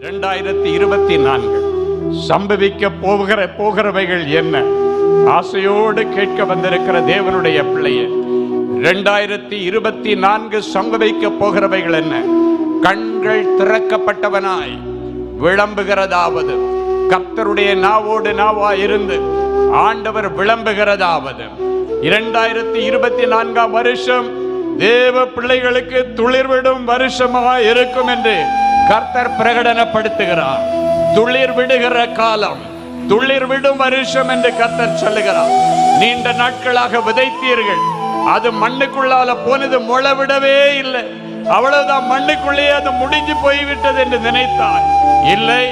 2024 சம்பவிக்க போகிறவைகள் என்ன? ஆசையோடு கேட்க வந்திருக்கிற தேவனுடைய பிள்ளையே, 2024 சம்பவிக்க போகிறவைகள் என்ன? கண்கள் திறக்கப்பட்டவனாய் விளம்புகிறதாவது, கர்த்தருடைய நாவோடு நாவாய் இருந்து ஆண்டவர் விளம்புகிறதாவது, 2024 வருஷம் தேவ பிள்ளைகளுக்கு துளிர்விடும் வருஷமாய் இருக்கும் என்று கர்த்தர் பிரகடனப்படுத்துகிறார். துளிர் விடுகிற காலம், துளிர் விடும் வருஷம் என்று கர்த்தர் சொல்லுகிறார். நீண்ட நாட்களாக விதைத்தீர்கள், அது மண்ணுக்குள்ளால போனது, முளைவிடவே இல்லை. அவ்வளவுதான், மண்ணுக்குள்ளே அது முடிஞ்சு போய்விட்டது என்று நினைத்தார். இல்லை,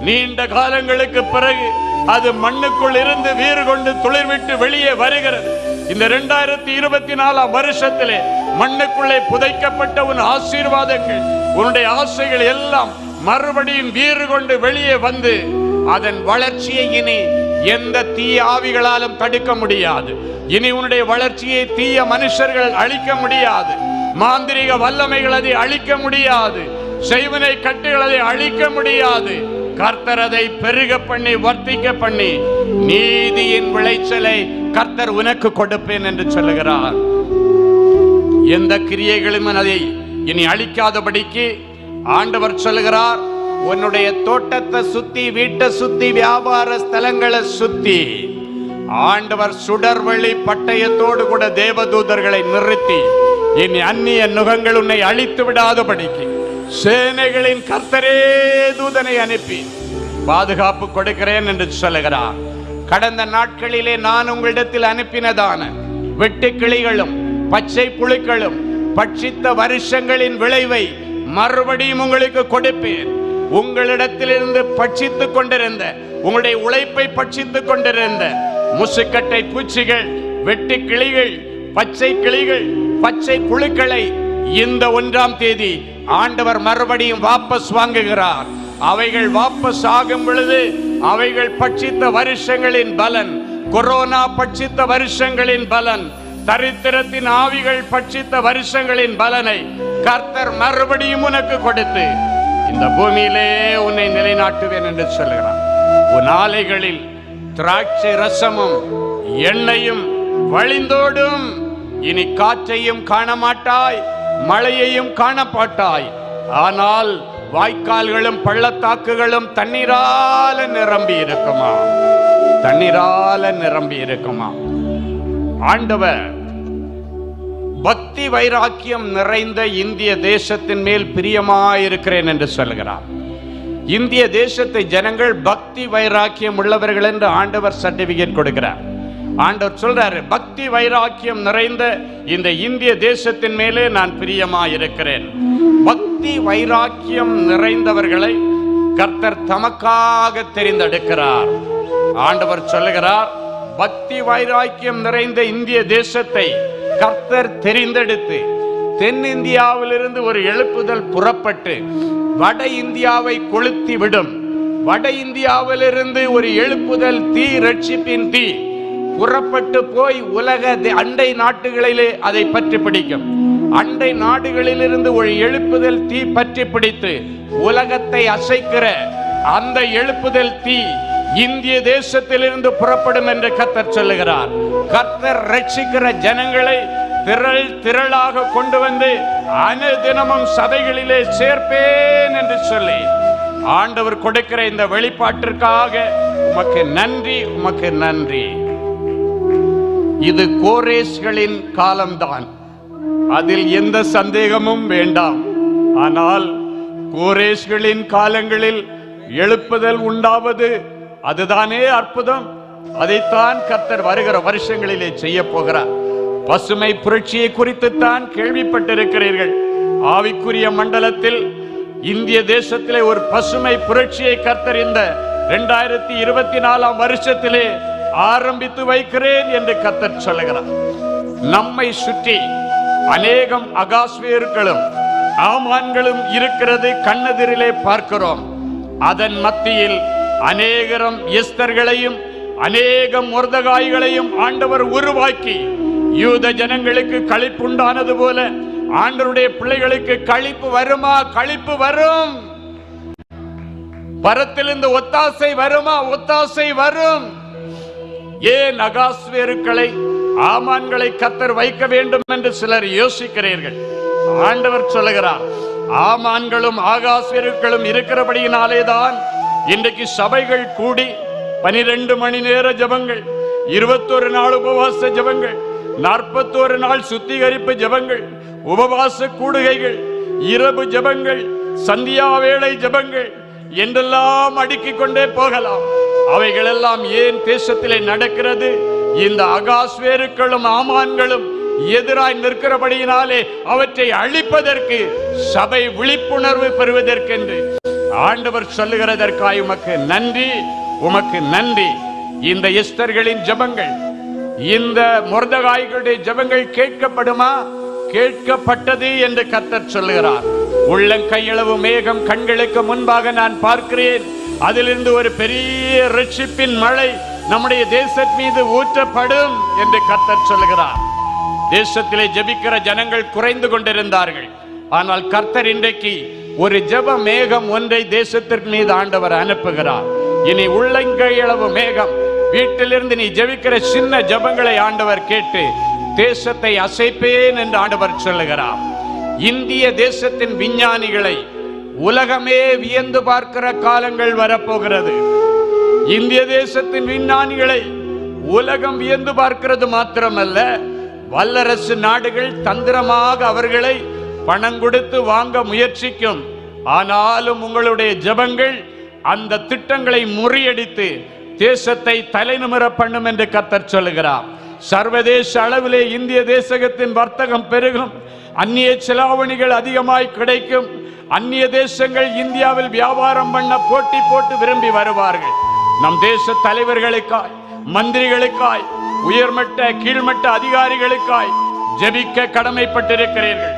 நீண்ட காலங்களுக்கு பிறகு அது மண்ணுக்குள் இருந்து வீறு கொண்டு துளிர் விட்டு வெளியே வருகிறது. இந்த 2024 வருஷத்திலே மண்ணுக்குள்ளே புதைக்கப்பட்ட உன் ஆசீர்வாதங்கள், உன்னுடைய ஆசைகள் எல்லாம் மறுபடியும் வீறு கொண்டு வெளியே வந்து அதன் வளர்ச்சியை இனி எந்த தீய ஆவிகளாலும் தடுக்க முடியாது. இனி உன்னுடைய வளர்ச்சியை தீய மனுஷர்கள் அழிக்க முடியாது. மாந்திரிக வல்லமைகள் அதை அழிக்க முடியாது. செய்வனை கட்டுகள் அதை அழிக்க முடியாது. கர்த்தர் அதை பெருக பண்ணி வர்த்திக்க பண்ணி நீதியின் விளைச்சலை கர்த்தர் உனக்கு கொடுப்பேன் என்று சொல்லுகிறார். எந்த கிரியைகளும் அதை இனி அழிக்காதபடிக்கு ஆண்டவர் சொல்லுகிறார். உன்னுடைய தோட்டத்தை சுத்தி, வீட்டை சுத்தி, வியாபார ஸ்தலங்களை சுத்தி ஆண்டவர் சுடர்வழி பட்டயத்தோடு கூட தேவதூதர்களை நிறுத்தி இனி அந்நிய நுகங்கள் உன்னை அழித்து விடாதபடிக்கு சேனைகளின் கர்த்தரே தூதனை அனுப்பி பாதுகாப்பு கொடுக்கிறேன் என்று சொல்லுகிறார். கடந்த நாட்களிலே நான் உங்களிடத்தில் அனுப்பினதான வெட்டுக்கிளிகளும் பச்சை புழுக்களும் பட்சித்த வருஷங்களின் விளைவை மறுபடியும் உங்களுக்கு கொடுப்பேன். உங்களிடத்திலிருந்து பட்சித்துக் கொண்டிருந்த, உங்களுடைய உழைப்பை பட்சித்துக் கொண்டிருந்த முசுக்கட்டை பூச்சிகள், வெட்டு கிளிகள், பச்சை கிளிகள், பச்சை புழுக்களை இந்த 1ஆம் தேதி ஆண்டவர் மறுபடியும் வாபஸ் வாங்குகிறார். அவைகள் வாபஸ் ஆகும் பொழுது அவைகள் பட்சித்த வருஷங்களின் பலன், கொரோனா பட்சித்த வருஷங்களின் பலன், தரித்திரத்தின் ஆவிகள் பட்சித்த வருஷங்களின் பலனை கர்த்தர் மறுபடியும் உனக்கு கொடுத்து இந்த பூமியிலே உன்னை நிலைநாட்டுவேன் என்று சொல்கிறார். உன் ஆலைகளில் திராட்சை ரசமும் எண்ணெயும் வழிந்தோடும். இனி காற்றையும் காணமாட்டாய், மழையையும் காணப்பாட்டாய். ஆனால் வாய்க்கால்களும் பள்ளத்தாக்குகளும் தண்ணீரால நிரம்பி இருக்குமா, தண்ணீரால நிரம்பி இருக்குமா. ஆண்டவர் பக்தி வைராக்கியம் நிறைந்த இந்திய தேசத்தின் மேல் பிரியமாயிருக்கிறேன் என்று சொல்கிறார். இந்திய தேசத்தை ஜனங்கள் பக்தி வைராக்கியம் உள்ளவர்கள் என்று ஆண்டவர் சர்டிபிகேட் கொடுக்கிறார். ஆண்டவர் சொல்றாரு, பக்தி வைராக்கியம் நிறைந்த இந்த இந்திய தேசத்தின் மேலே நான் பிரியமாயிருக்கிறேன். பக்தி வைராக்கியம் நிறைந்தவர்களை கர்த்தர் தமக்காக தெரிந்தெடுக்கிறார். ஆண்டவர் சொல்லுகிறார், பக்தி வைராக்கியம் நிறைந்த இந்திய தேசத்தை கர்த்தர் தெரிந்தெடுத்து தென்னிந்தியாவிலிருந்து ஒரு எழுப்புதல் புறப்பட்டு வட இந்தியாவை கொளுத்தி விடும். வட இந்தியாவிலிருந்து ஒரு எழுப்புதல் தீ, ரட்சிப்பின் தீ புறப்பட்டு போய் உலக அண்டை நாட்டுகளிலே அதை பற்றி பிடிக்கும். அண்டை நாடுகளிலிருந்து ஒரு எழுப்புதல் தீ பற்றி பிடித்து உலகத்தை அசைக்கிற அந்த எழுப்புதல் தீ இந்திய தேசத்திலிருந்து புறப்படும் என்று கர்த்தர் சொல்லுகிறார். கர்த்தர் ரட்சிக்கிற ஜனங்களை திரள் திரளாக கொண்டு வந்து அனுதினமும் சபைகளிலே சேர்ப்பேன் என்று சொல்லி ஆண்டவர் கொடுக்கிற இந்த வெளிப்பாட்டிற்காக உமக்கு நன்றி, உமக்கு நன்றி. இது கோரேஸ்களின் காலம்தான், அதில் எந்த சந்தேகமும் வேண்டாம். ஆனால் கோரேஸ்களின் காலங்களில் எழுப்புதல் உண்டாவது அதுதானே அற்புதம். அதைத்தான் கர்த்தர் வருகிற வருஷங்களிலே செய்ய போகிறார். பசுமை புரட்சியை குறித்து தான் கேள்விப்பட்டிருக்கிறீர்கள். ஆவிக்குரிய மண்டலத்தில் இந்திய தேசத்திலே ஒரு பசுமை புரட்சியை கர்த்தர் இந்த 2024 வருஷத்திலே ஆரம்பித்து வைக்கிறேன் என்று கர்த்தர் சொல்லுகிறார். நம்மை சுற்றி அநேகம் அகாஸ்வேர்களும் ஆமான்களும் இருக்கிறது கண்ணெதிரிலே பார்க்கிறோம். அதன் மத்தியில் அநேகரம் எஸ்தர்களையும் அநேகம் மொர்தகாய்களையும் ஆண்டவர் உருவாக்கி யூத ஜனங்களுக்கு களிப்புண்டானது போல ஆண்டவருடைய பிள்ளைகளுக்கு களிப்பு வருமா? களிப்பு வரும். பரத்திலிருந்து ஒத்தாசை வருமா? ஒத்தாசை வரும். ஏன் அகாஸ்வேருக்களை, ஆமான்களை கர்த்தர் வைக்க வேண்டும் என்று சிலர் யோசிக்கிறீர்கள். ஆண்டவர் சொல்லுகிறார், ஆமான்களும் ஆகாஸ்வேருக்களும் இருக்கிறபடியினாலேதான் இன்றைக்கு சபைகள் கூடி 12 மணி நேர ஜபங்கள், 21 நாள் உபவாச ஜபங்கள், 41 நாள் சுத்திகரிப்பு ஜபங்கள், உபவாச கூடுகைகள், இரவு ஜபங்கள், சந்தியா வேளை ஜபங்கள் என்றெல்லாம் அடுக்கிக் கொண்டே போகலாம். அவைகள் எல்லாம் ஏன் தேசத்திலே நடக்கிறது? இந்த அகாஸ்வேருக்களும் ஆமான்களும் எதிராய் நிற்கிறபடியினாலே அவற்றை அழிப்பதற்கு, சபை விழிப்புணர்வு பெறுவதற்கென்று ஆண்டவர் சொல்லுகிறதற்காய் உமக்கு நன்றி, உமக்கு நன்றி. இந்த எஸ்தர்களின் ஜபங்கள், இந்த மொர்தெகாய்களுடைய ஜபங்கள் கேட்கப்படுமா? கேட்கப்பட்டது என்று கர்த்தர் சொல்லுகிறார். உள்ளங்கையளவு மேகம் கண்களுக்கு முன்பாக நான் பார்க்கிறேன். அதிலிருந்து ஒரு பெரிய ரட்சிப்பின் மழை நம்முடைய தேசத்தின் மீது ஊற்றப்படும் என்று கர்த்தர் சொல்லுகிறார். தேசத்திலே ஜெபிக்கிற ஜனங்கள் குறைந்து கொண்டிருந்தார்கள். ஆனால் கர்த்தர் இன்றைக்கு ஒரு ஜெப மேகம் ஒன்றை தேசத்திற்கு மீது ஆண்டவர் அனுப்புகிறார். இனி உள்ளங்கையளவு மேகம், வீட்டிலிருந்து நீ ஜெபிக்கிற சின்ன ஜெபங்களை ஆண்டவர் கேட்டு தேசத்தை அசைப்பேன் என்று ஆண்டவர் சொல்லுகிறார். இந்திய தேசத்தின் விஞ்ஞானிகளை உலகமே வியந்து பார்க்கிற காலங்கள் வரப்போகிறது. இந்திய தேசத்தின் விஞ்ஞானிகளை உலகம் வியந்து பார்க்கிறது மாத்திரமல்ல, வல்லரசு நாடுகள் தந்திரமாக அவர்களை பணம் கொடுத்து வாங்க முயற்சிக்கும். ஆனாலும் உங்களுடைய ஜெபங்கள் அந்த திட்டங்களை முறியடித்து தேசத்தை தலைநிமிர பண்ணும் என்று கர்த்தர் சொல்லுகிறார். சர்வதேச அளவிலே இந்திய தேசத்தின் வர்த்தகம் பெருகும். அந்நிய செலாவணிகள் அதிகமாய் கிடைக்கும். அந்நிய தேசங்கள் இந்தியாவில் வியாபாரம் பண்ண போட்டி போட்டு விரும்பி வருவார்கள். நம் தேச தலைவர்களுக்காய், மந்திரிகளுக்காய், உயர்மட்ட கீழ்மட்ட அதிகாரிகளுக்காய் ஜெபிக்க கடமைப்பட்டிருக்கிறீர்கள்.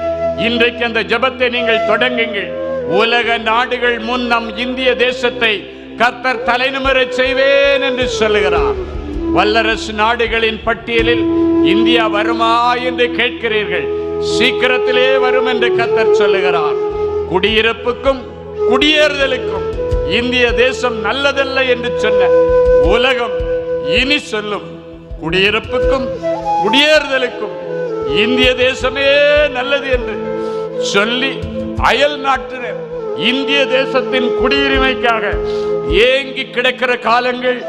இன்றைக்கு அந்த ஜெபத்தை நீங்கள் தொடங்குங்கள். உலக நாடுகள் முன் நம் இந்திய தேசத்தை கர்த்தர் தலைநிமிர செய்வேன் என்று சொல்லுகிறார். வல்லரசு நாடுகளின் பட்டியலில் இந்தியா வருமா என்று கேட்கிறீர்கள். சீக்கிரத்திலே வரும் என்று கர்த்தர் சொல்லுகிறார். குடியிருப்புக்கும் குடியேறுதலுக்கும் இந்திய தேசம் நல்லதல்ல என்று சொன்ன உலகம் இனி சொல்லும், குடியிருப்புக்கும் குடியேறுதலுக்கும் இந்திய தேசமே நல்லது என்று சொல்லி அயல் நாட்டினர் இந்திய தேசத்தின் குடியுரிமைக்காக ஏங்கி கிடக்கிற காலங்கள்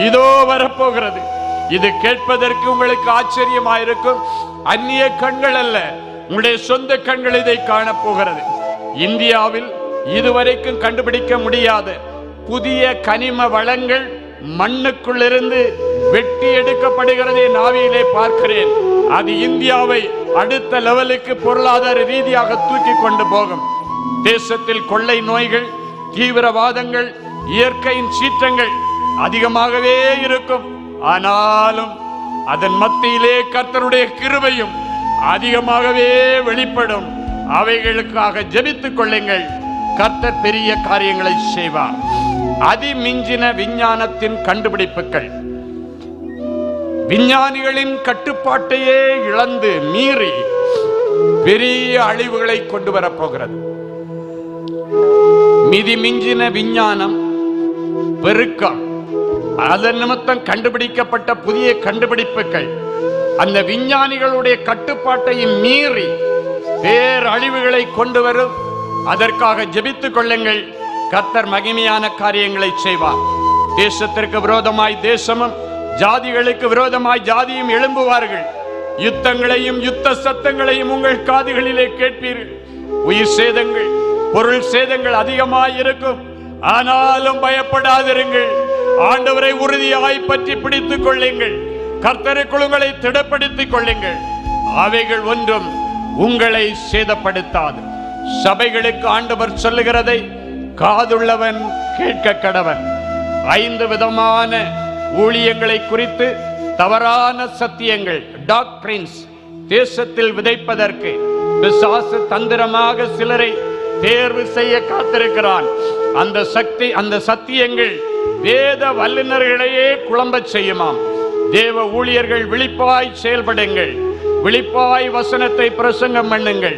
இதோ வரப்போகிறது. இது கேட்பதற்கு உங்களுக்கு ஆச்சரியமாயிருக்கும். அந்நிய கண்கள் அல்ல, உங்களுடைய சொந்த கண்கள் இதை காணப்போகிறது. இந்தியாவில் இதுவரைக்கும் கண்டுபிடிக்க முடியாத புதிய கனிம வளங்கள் மண்ணுக்குள்ளிருந்து வெட்டி எடுக்கப்படுகிறதை நாவியிலே பார்க்கிறேன். அது இந்தியாவை அடுத்த லெவலுக்கு பொருளாதார ரீதியாக தூக்கி கொண்டு போகும். தேசத்தில் கொள்ளை நோய்கள், தீவிரவாதங்கள், இயற்கையின் சீற்றங்கள் அதிகமாகவே இருக்கும். ஆனாலும் அதன் மத்தியிலே கர்த்தருடைய கிருபையும் அதிகமாகவே வெளிப்படும். அவைகளுக்காக ஜெபித்துக் கொள்ளுங்கள். கர்த்தர் பெரிய காரியங்களை செய்வார். அதிமிஞ்சின விஞ்ஞானத்தின் கண்டுபிடிப்புகள் விஞ்ஞானிகளின் கட்டுப்பாட்டையே இழந்து மீறி பெரிய அழிவுகளை கொண்டு வரப்போகிறது. மிதிமிஞ்சின விஞ்ஞானம், பெருக்கம், அதன் நிமித்தம் கண்டுபிடிக்கப்பட்ட புதிய கண்டுபிடிப்புகள் அந்த விஞ்ஞானிகளுடைய கட்டுப்பாட்டையும் மீறி பேரழிவுகளை கொண்டு வரும். அதற்காக ஜெபித்துக் கொள்ளுங்கள். கர்த்தர் மகிமையான காரியங்களை செய்வார். தேசத்திற்கு விரோதமாய் தேசமும், ஜாதிகளுக்கு விரோதமாய் ஜாதியும் எழும்புவார்கள். யுத்தங்களையும் யுத்த சத்தங்களையும் உங்கள் காதுகளிலே கேட்பீர்கள். உயிர் சேதங்கள், பொருள் சேதங்கள் அதிகமாய் இருக்கும். ஆனாலும் பயப்படாதிருங்கள். ஆண்டவரை உறுதியாய் பற்றி பிடித்துக் கொள்ளுங்கள். கர்த்தருக்குள் உங்களை திடப்படுத்திக் கொள்ளுங்கள். அவைகள் ஒன்றும் உங்களை சேதப்படுத்தாது. சபைகளுக்கு ஆண்டவர் சொல்லுகிறதை காதுள்ளவன் கேட்க கடவன். 5 விதமான ஊழியங்களை குறித்து தவறான சத்தியங்கள், டாக்ட்ரின்ஸ் தேசத்தில் விதைப்பதற்கு பிசாசு தந்திரமாக சிலரை தேர்வு செய்ய காத்திருக்கிறான். அந்த சத்தியங்கள் வேத வல்லுநர்களையே குழம்ப செய்யுமாம். தேவ ஊழியர்கள் விழிப்பாய் செயல்படுங்கள். விழிப்பாய் வசனத்தை பிரசங்கம் பண்ணுங்கள்.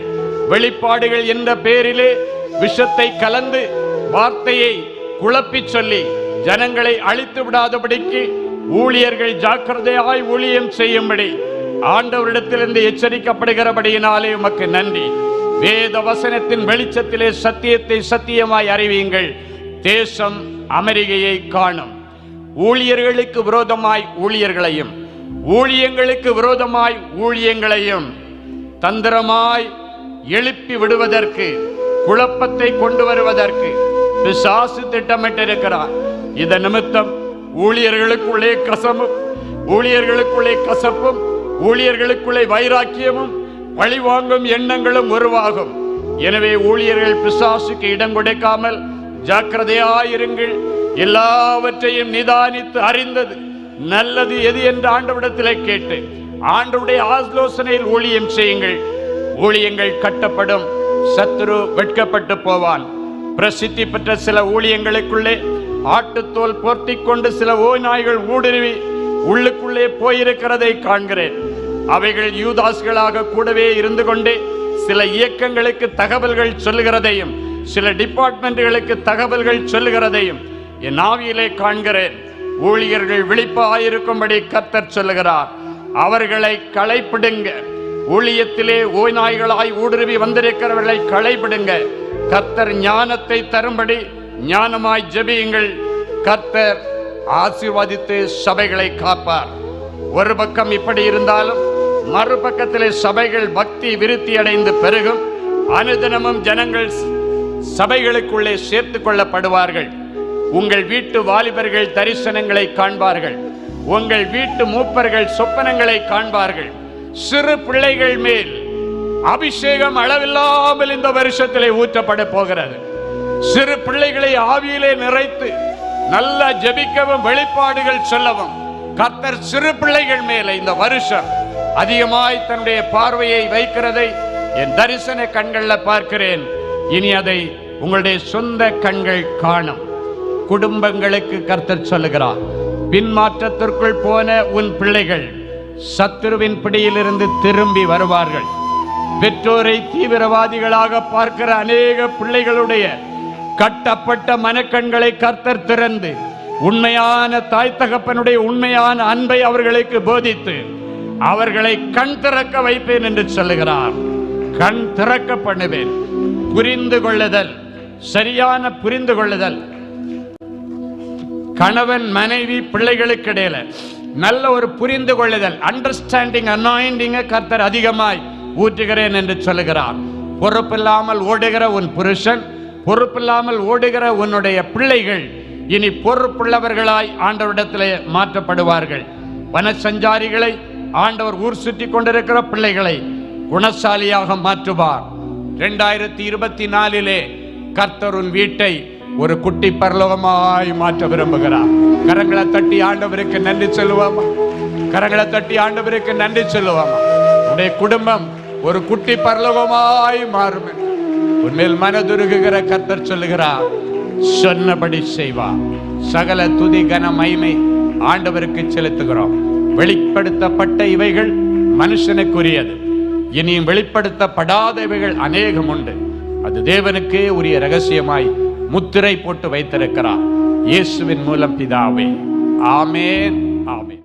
வெளிப்பாடுகள் என்ற பெயரிலே விஷத்தை கலந்து வார்த்தையை குழப்பிச் சொல்லி ஜனங்களை அழித்து விடாதபடிக்கு ஊழியர்கள் ஜாக்கிரதையாய் ஊழியம் செய்யும்படி ஆண்டவரிடத்திலிருந்து எச்சரிக்கப்படுகிறபடியினாலே உமக்கு நன்றி. வேத வசனத்தின் வெளிச்சத்திலே சத்தியத்தை சத்தியமாய் அறிவியுங்கள். தேசம் அமெரிக்கையை காணும். ஊழியர்களுக்கு விரோதமாய் ஊழியர்களையும் ஊழியங்களுக்கு விரோதமாய் ஊழியங்களையும் தந்திரமாய் எழுப்பி விடுவதற்கு, குழப்பத்தை கொண்டு வருவதற்கு பிசாசு திட்டமிட்டிருக்கிறார். இதன் நிமித்தம் ஊழியர்களுக்குள்ளே கசப்பும் ஊழியர்களுக்குள்ளே வைராக்கியமும் பழிவாங்கும் எண்ணங்களும் உருவாகும். எனவே ஊழியர்கள் பிசாசுக்கு இடம் கொடுக்காமல் ஜாக்கிரதையாயிருங்கள். எல்லாவற்றையும் நிதானித்து அறிந்தது நல்லது எது என்று ஆண்டவரிடத்திலே கேட்டு ஆண்டவருடைய ஆலோசனையில் ஊழியம் செய்யுங்கள். ஊழியங்கள் கட்டப்படும், சத்துரு வெட்கப்பட்டு போவான். பிரசித்தி பெற்ற சில ஊழியங்களுக்குள்ளே ஆட்டுத்தோல் போர்த்தி கொண்டு சில ஓநாய்கள் ஊடுருவி உள்ளுக்குள்ளே போயிருக்கிறதை காண்கிறேன். அவைகள் யூதாஸ்களாக கூடவே இருந்து கொண்டே சில இயக்கங்களுக்கு தகவல்கள் சொல்லுகிறதையும் சில டிபார்ட்மெண்ட்களுக்கு தகவல்கள் சொல்லுகிறதையும் என் ஆவியிலே காண்கிறேன். ஊழியர்கள் விழிப்பாயிருக்கும்படி கர்த்தர் சொல்லுகிறார். அவர்களை களைப்பிடுங்க. ஊழியத்திலே ஓநாய்களாய் ஊடுருவி வந்திருக்கிறவர்களை களைப்பிடுங்க. கர்த்தர் ஞானத்தை தரும்படி ஞானமாய் ஜெபியுங்கள். கர்த்தர் ஆசீர்வதித்து சபைகளை காப்பார். ஒரு பக்கம் இப்படி இருந்தாலும் மறுபக்கத்திலே சபைகள் பக்தி விருத்தி அடைந்து பெருகும். அனுதினமும் ஜனங்கள் சபைகளுக்குள்ளே சேர்த்து கொள்ளப்படுவார்கள். உங்கள் வீட்டு வாலிபர்கள் தரிசனங்களை காண்பார்கள். உங்கள் வீட்டு மூப்பர்கள் சொப்பனங்களை காண்பார்கள். சிறு பிள்ளைகள் மேல் அபிஷேகம் அளவில்லாமல் இந்த வருஷத்திலே ஊற்றப்பட போகிறது. சிறு பிள்ளைகளை ஆவியிலே நிறைத்து நல்ல ஜெபிக்கவும் வெளிப்பாடுகள் சொல்லவும் கர்த்தர் சிறு பிள்ளைகள் மேல இந்த வருஷம் அதிகமாய் தன்னுடைய பார்வையை வைக்கிறதை என் தரிசன கண்கள்ல பார்க்கிறேன். இனி அதை உங்களுடைய சொந்த கண்கள் காணும். குடும்பங்களுக்கு கர்த்தர் சொல்லுகிறார், பின்மாற்றத்திற்குள் போன உன் பிள்ளைகள் சத்துருவின் பிடியிலிருந்து திரும்பி வருவார்கள். பெற்றோரை தீவிரவாதிகளாக பார்க்கிற அநேக பிள்ளைகளுடைய கட்டப்பட்ட மனக்கண்களை கர்த்தர் திறந்து உண்மையான தாய் தகப்பனுடைய உண்மையான அன்பை அவர்களுக்கு போதித்து அவர்களை கண் திறக்க வைப்பேன் என்று சொல்லுகிறார். கண் திறக்க பண்ணுவேன். புரிந்து கொள்ளுதல், சரியான புரிந்து கொள்ளுதல், கணவன் மனைவி பிள்ளைகளுக்கு இடையில நல்ல ஒரு புரிந்து கொள்ளுதல், அண்டர்ஸ்டாண்டிங் அனாயிண்டிங் கர்த்தர் அதிகமாய் ஊற்றுகிறேன் என்று சொல்லுகிறார். பொறுப்பில்லாமல் ஓடுகிற உன் புருஷன், பொறுப்பில்லாமல் ஓடுகிற உன்னுடைய பிள்ளைகள் இனி பொறுப்புள்ளவர்களாய் ஆண்டவரிடத்திலே மாற்றப்படுவார்கள். வனசஞ்சாரிகளை ஆண்டவர் ஊர் சுற்றி கொண்டிருக்கிற பிள்ளைகளை குணசாலியாக மாற்றுவார். 2024 கர்த்தர் உன் வீட்டை ஒரு குட்டி பரலோகமாய் மாற்ற விரும்புகிறார். கரங்களை தட்டி ஆண்டவருக்கு நன்றி சொல்லுவாமா? கரங்களை தட்டி ஆண்டவருக்கு நன்றி சொல்லுவாமா? உன்னுடைய குடும்பம் ஒரு குட்டி பரலோகமாய் மாறும். உன்மேல் மனதுருகுகிற கர்த்தர் சொல்லுகிறார், சொன்னபடி செய்வார். சகல துதி கன மகிமை ஆண்டவருக்கு செலுத்துகிறோம். வெளிப்படுத்தப்பட்ட இவைகள் மனுஷனுக்குரியது, இனியும் வெளிப்படுத்தப்படாத இவைகள் அநேகம் உண்டு. அது தேவனுக்கே உரிய ரகசியமாய் முத்திரை போட்டு வைத்திருக்கிறார். இயேசுவின் மூலம் பிதாவே, ஆமென், ஆமென்.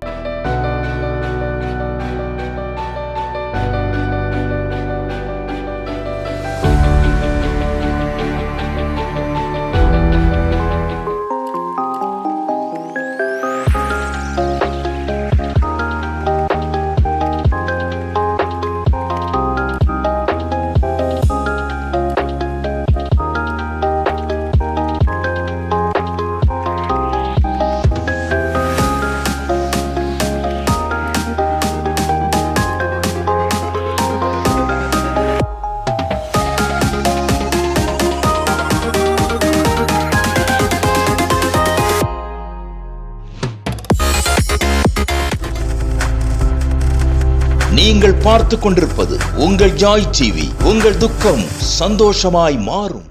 நீங்கள் பார்த்து கொண்டிருப்பது உங்கள் ஜாய் டிவி. உங்கள் துக்கம் சந்தோஷமாய் மாறும்.